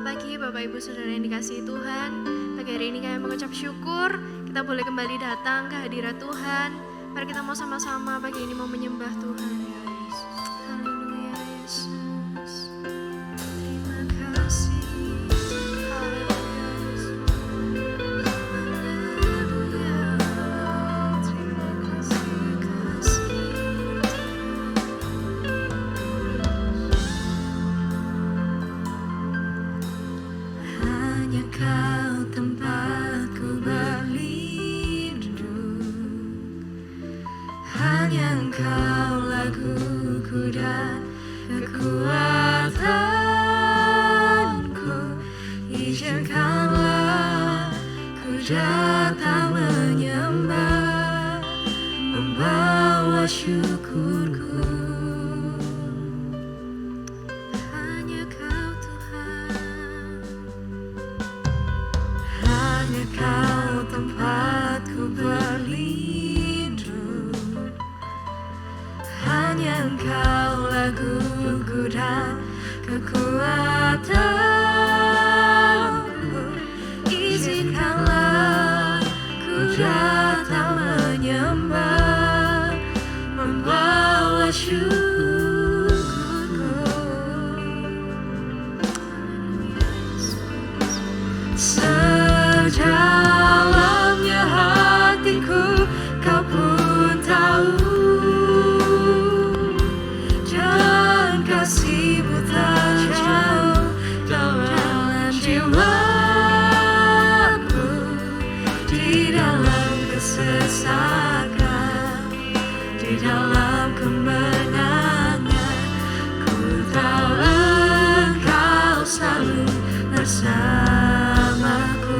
pagi Bapak Ibu Saudara yang dikasihi Tuhan. Pagi hari ini kami mengucap syukur kita boleh kembali datang ke hadirat Tuhan. Mari kita mau sama-sama pagi ini mau menyembah Tuhan. Haleluya Yesus. Terima kasih. Haleluya Yesus. Haleluya. Terima kasih. Hanya Kau tempatku berlindung, hanya Engkau laguku dan kekuatanku. Izinkanlah ku datang menyembah, membawa syukurku. Hanya Kau Tuhan, hanya Kau tempatku berlindung, hanya Engkau laguku dan kekuatanku. Izinkanlah ku datang menyembah, membawa syukurku. Sedalamnya hatiku Kau pun tahu, dan kasih-Mu tajam dalam jiwaku. Di dalam kesesakan, di dalam kemenangan, ku tahu Engkau selalu bersamaku.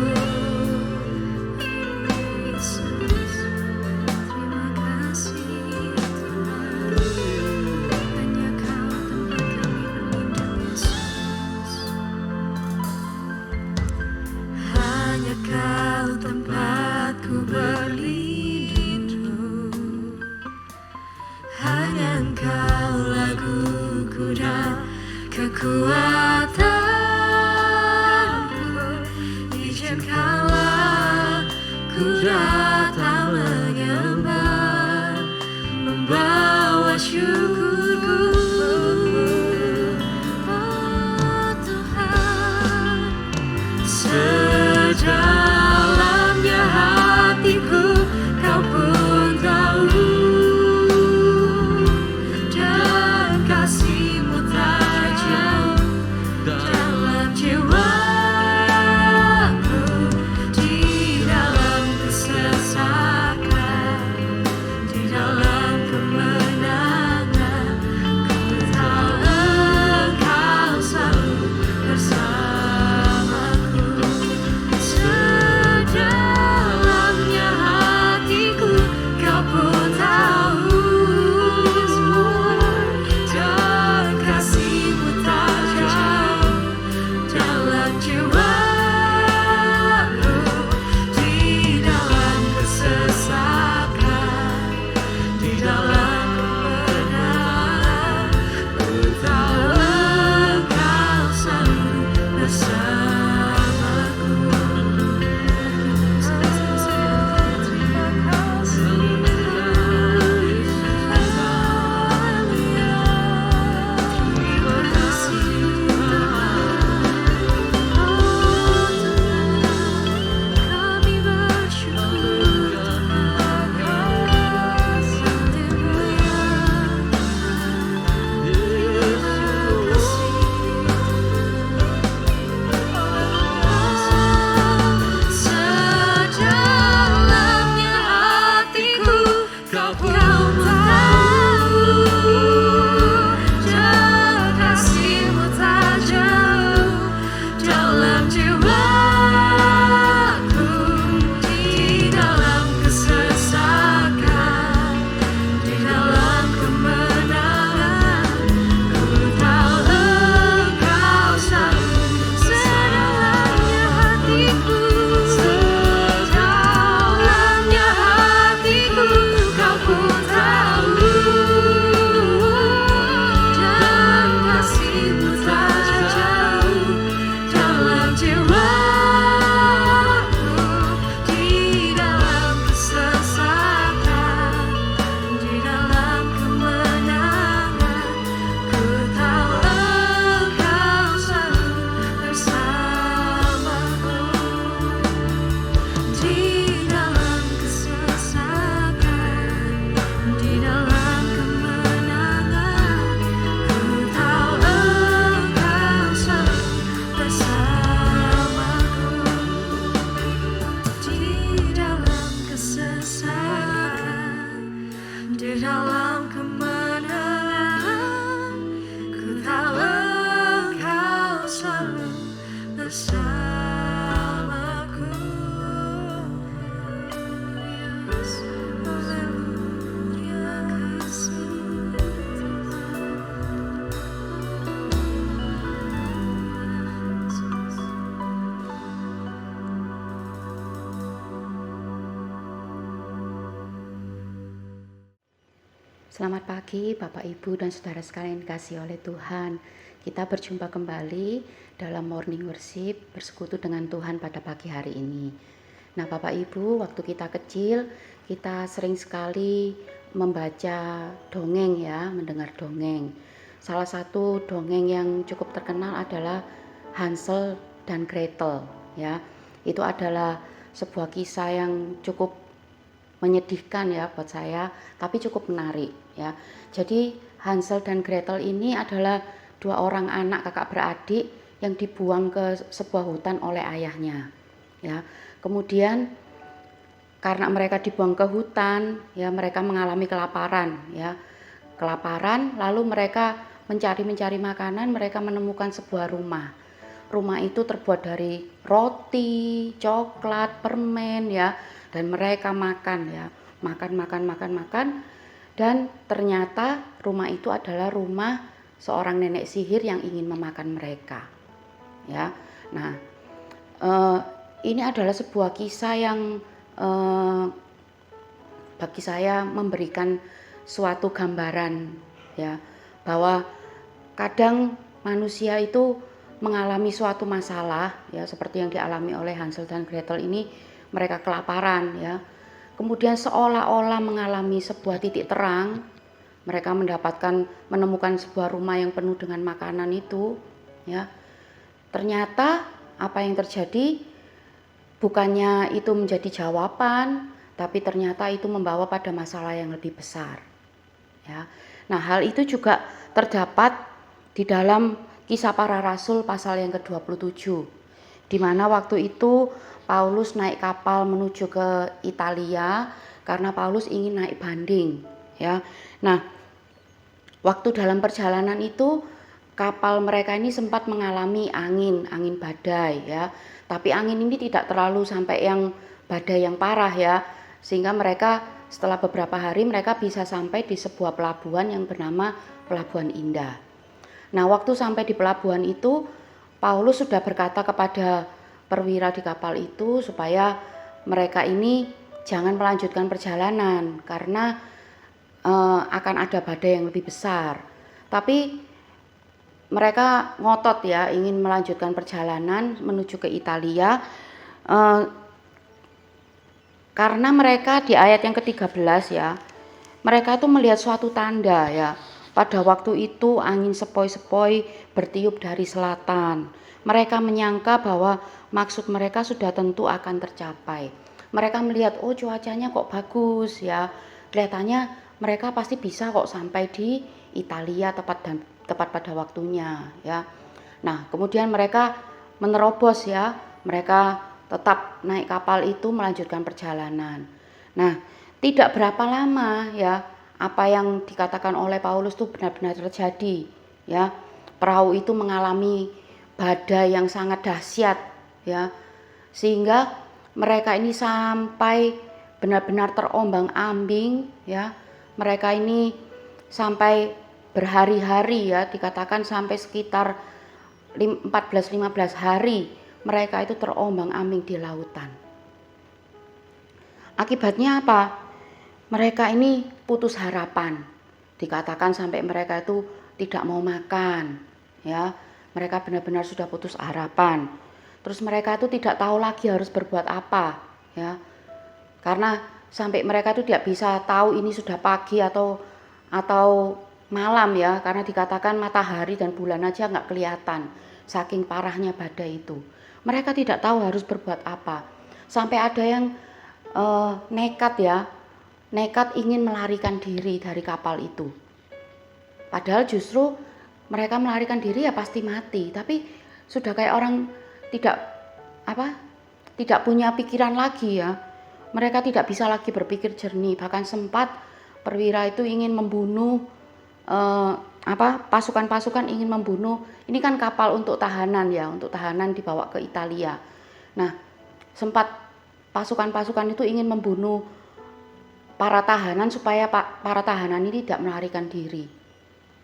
Yesus, terima kasih Tuhan. Hanya Kau tempat kami berlindung Yesus. Hanya Kau tempatku berlindung, hanya Engkau laguku dan kekuatanku. Izinkanlah ku datang menyembah, membawa syukurku. Oh Tuhan, sedalamnya hatiku Kau pun tahu, dan kasih-Mu tajam dalam jiwaku. Di dalam kesesakan, dalam kemenangan, ku tahu Engkau selalu bersamaku. Haleluya, kasih Tuhan. Selamat pagi Bapak Ibu dan Saudara sekalian dikasihi oleh Tuhan. Kita berjumpa kembali dalam morning worship bersekutu dengan Tuhan pada pagi hari ini. Nah Bapak Ibu, waktu kita kecil kita sering sekali membaca dongeng ya, mendengar dongeng. Salah satu dongeng yang cukup terkenal adalah Hansel dan Gretel ya. Itu adalah sebuah kisah yang cukup menyedihkan ya buat saya, tapi cukup menarik ya. Jadi Hansel dan Gretel ini adalah dua orang anak kakak beradik yang dibuang ke sebuah hutan oleh ayahnya ya. Kemudian karena mereka dibuang ke hutan ya, mereka mengalami kelaparan ya. Kelaparan, lalu mereka mencari makanan, mereka menemukan sebuah rumah. Rumah itu terbuat dari roti, coklat, permen ya, dan mereka makan ya, makan, dan ternyata rumah itu adalah rumah seorang nenek sihir yang ingin memakan mereka ya. Nah ini adalah sebuah kisah yang bagi saya memberikan suatu gambaran ya, bahwa kadang manusia itu mengalami suatu masalah ya, seperti yang dialami oleh Hansel dan Gretel ini. Mereka kelaparan ya, kemudian seolah-olah mengalami sebuah titik terang. Mereka menemukan sebuah rumah yang penuh dengan makanan itu ya. Ternyata apa yang terjadi bukannya itu menjadi jawaban, tapi ternyata itu membawa pada masalah yang lebih besar ya. Nah hal itu juga terdapat di dalam Kisah Para Rasul pasal yang ke-27, di mana waktu itu Paulus naik kapal menuju ke Italia karena Paulus ingin naik banding ya. Nah waktu dalam perjalanan itu kapal mereka ini sempat mengalami angin badai ya, tapi angin ini tidak terlalu sampai yang badai yang parah ya, sehingga mereka setelah beberapa hari mereka bisa sampai di sebuah pelabuhan yang bernama Pelabuhan Indah. Nah waktu sampai di pelabuhan itu, Paulus sudah berkata kepada perwira di kapal itu supaya mereka ini jangan melanjutkan perjalanan karena akan ada badai yang lebih besar. Tapi mereka ngotot ya, ingin melanjutkan perjalanan menuju ke Italia karena mereka di ayat yang ke-13 ya, mereka itu melihat suatu tanda ya. Pada waktu itu angin sepoi-sepoi bertiup dari selatan. Mereka menyangka bahwa maksud mereka sudah tentu akan tercapai. Mereka melihat, oh cuacanya kok bagus ya, kelihatannya mereka pasti bisa kok sampai di Italia tepat pada waktunya ya. Nah kemudian mereka menerobos ya, mereka tetap naik kapal itu melanjutkan perjalanan. Nah tidak berapa lama ya, apa yang dikatakan oleh Paulus itu benar-benar terjadi ya. Perahu itu mengalami badai yang sangat dahsyat ya, sehingga mereka ini sampai benar-benar terombang-ambing ya. Mereka ini sampai berhari-hari ya, dikatakan sampai sekitar 14-15 hari mereka itu terombang-ambing di lautan. Akibatnya apa? Mereka ini putus harapan. Dikatakan sampai mereka itu tidak mau makan ya. Mereka benar-benar sudah putus harapan. Terus mereka itu tidak tahu lagi harus berbuat apa ya. Karena sampai mereka itu tidak bisa tahu ini sudah pagi atau malam ya, karena dikatakan matahari dan bulan aja nggak kelihatan saking parahnya badai itu. Mereka tidak tahu harus berbuat apa. Sampai ada yang nekat ingin melarikan diri dari kapal itu. Padahal justru mereka melarikan diri ya pasti mati, tapi sudah kayak orang tidak punya pikiran lagi ya. Mereka tidak bisa lagi berpikir jernih, bahkan sempat perwira itu ingin membunuh pasukan-pasukan ingin membunuh. Ini kan kapal untuk tahanan ya, untuk tahanan dibawa ke Italia. Nah, sempat pasukan-pasukan itu ingin membunuh para tahanan supaya para tahanan ini tidak melarikan diri.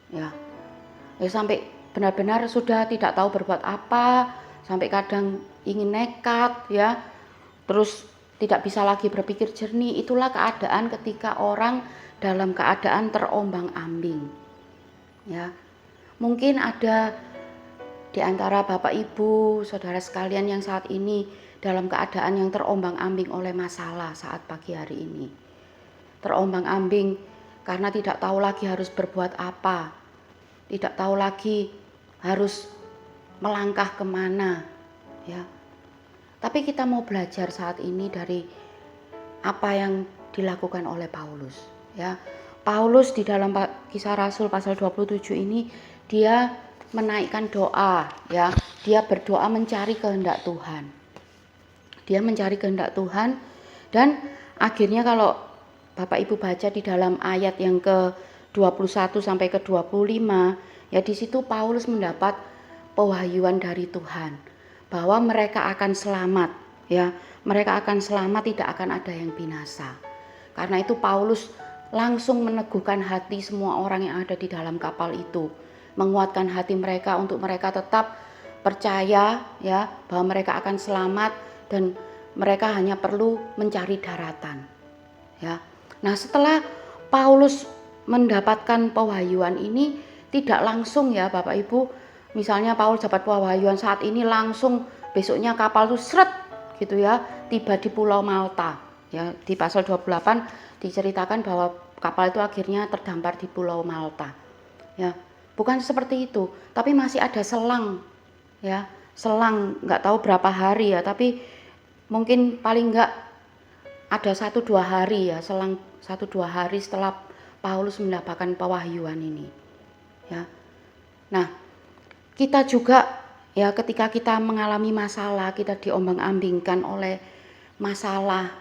Ya sampai benar-benar sudah tidak tahu berbuat apa, sampai kadang ingin nekat ya. Terus tidak bisa lagi berpikir jernih. Itulah keadaan ketika orang dalam keadaan terombang-ambing. Ya. Mungkin ada di antara Bapak Ibu, saudara sekalian yang saat ini dalam keadaan yang terombang-ambing oleh masalah saat pagi hari ini. Terombang-ambing karena tidak tahu lagi harus berbuat apa. Tidak tahu lagi harus melangkah kemana. Ya. Tapi kita mau belajar saat ini dari apa yang dilakukan oleh Paulus. Ya, Paulus di dalam Kisah Rasul pasal 27 ini dia menaikkan doa. Ya, dia berdoa mencari kehendak Tuhan. Dia mencari kehendak Tuhan dan akhirnya kalau Bapak Ibu baca di dalam ayat yang ke-21 sampai ke-25, ya di situ Paulus mendapat pewahyuan dari Tuhan bahwa mereka akan selamat, ya. Mereka akan selamat, tidak akan ada yang binasa. Karena itu Paulus langsung meneguhkan hati semua orang yang ada di dalam kapal itu, menguatkan hati mereka untuk mereka tetap percaya ya bahwa mereka akan selamat dan mereka hanya perlu mencari daratan. Ya. Nah, setelah Paulus mendapatkan pewahyuan ini tidak langsung ya Bapak Ibu. Misalnya Paulus dapat pewahyuan saat ini langsung besoknya kapal itu seret gitu ya, tiba di Pulau Malta. Ya, di pasal 28 diceritakan bahwa kapal itu akhirnya terdampar di Pulau Malta. Ya, bukan seperti itu, tapi masih ada selang ya, selang nggak tahu berapa hari ya, tapi mungkin paling nggak ada 1-2 hari ya, selang 1-2 hari setelah Paulus mendapatkan pewahyuan ini. Ya. Nah, kita juga ya ketika kita mengalami masalah, kita diombang-ambingkan oleh masalah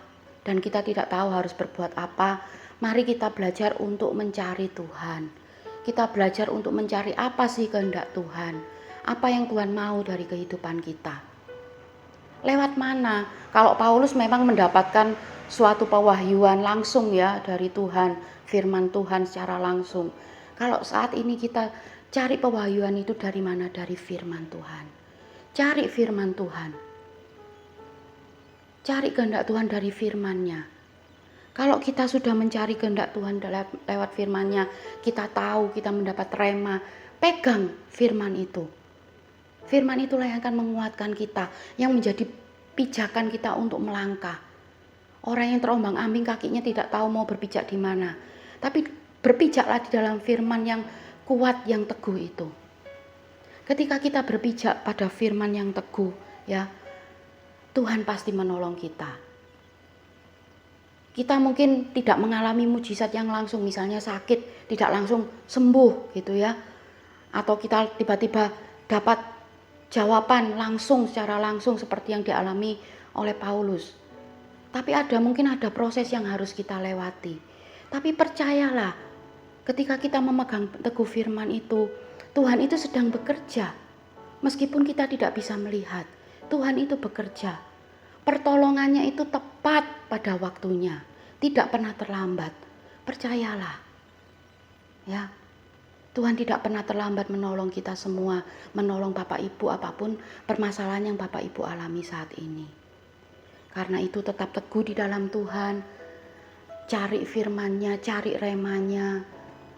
dan kita tidak tahu harus berbuat apa, mari kita belajar untuk mencari Tuhan. Kita belajar untuk mencari apa sih kehendak Tuhan, apa yang Tuhan mau dari kehidupan kita. Lewat mana? Kalau Paulus memang mendapatkan suatu pewahyuan langsung ya dari Tuhan, firman Tuhan secara langsung. Kalau saat ini kita cari pewahyuan itu dari mana? Dari firman Tuhan. Cari firman Tuhan. Cari kehendak Tuhan dari firman-Nya. Kalau kita sudah mencari kehendak Tuhan lewat firman-Nya, kita tahu, kita mendapat rema, pegang firman itu. Firman itulah yang akan menguatkan kita, yang menjadi pijakan kita untuk melangkah. Orang yang terombang-ambing kakinya tidak tahu mau berpijak di mana. Tapi berpijaklah di dalam firman yang kuat, yang teguh itu. Ketika kita berpijak pada firman yang teguh, ya, Tuhan pasti menolong kita. Kita mungkin tidak mengalami mujizat yang langsung, misalnya sakit tidak langsung sembuh gitu ya. Atau kita tiba-tiba dapat jawaban langsung, secara langsung seperti yang dialami oleh Paulus. Tapi mungkin ada proses yang harus kita lewati. Tapi percayalah, ketika kita memegang teguh firman itu, Tuhan itu sedang bekerja. Meskipun kita tidak bisa melihat, Tuhan itu bekerja. Pertolongannya itu tepat pada waktunya, tidak pernah terlambat. Percayalah. Ya. Tuhan tidak pernah terlambat menolong kita semua, menolong Bapak Ibu apapun permasalahan yang Bapak Ibu alami saat ini. Karena itu tetap teguh di dalam Tuhan, cari firman-Nya, cari remanya,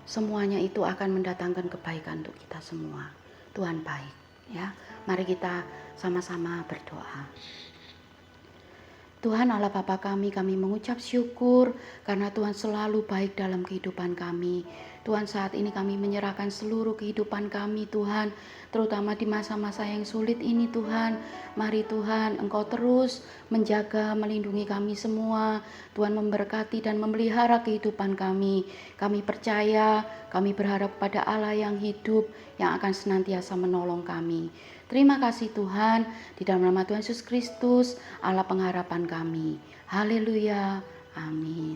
semuanya itu akan mendatangkan kebaikan untuk kita semua. Tuhan baik, ya. Mari kita sama-sama berdoa. Tuhan Allah Bapa kami mengucap syukur karena Tuhan selalu baik dalam kehidupan kami. Tuhan, saat ini kami menyerahkan seluruh kehidupan kami Tuhan, terutama di masa-masa yang sulit ini Tuhan. Mari Tuhan, Engkau terus menjaga, melindungi kami semua. Tuhan memberkati dan memelihara kehidupan kami. Kami percaya, kami berharap pada Allah yang hidup, yang akan senantiasa menolong kami. Terima kasih Tuhan, di dalam nama Tuhan Yesus Kristus, Allah pengharapan kami. Haleluya, amin.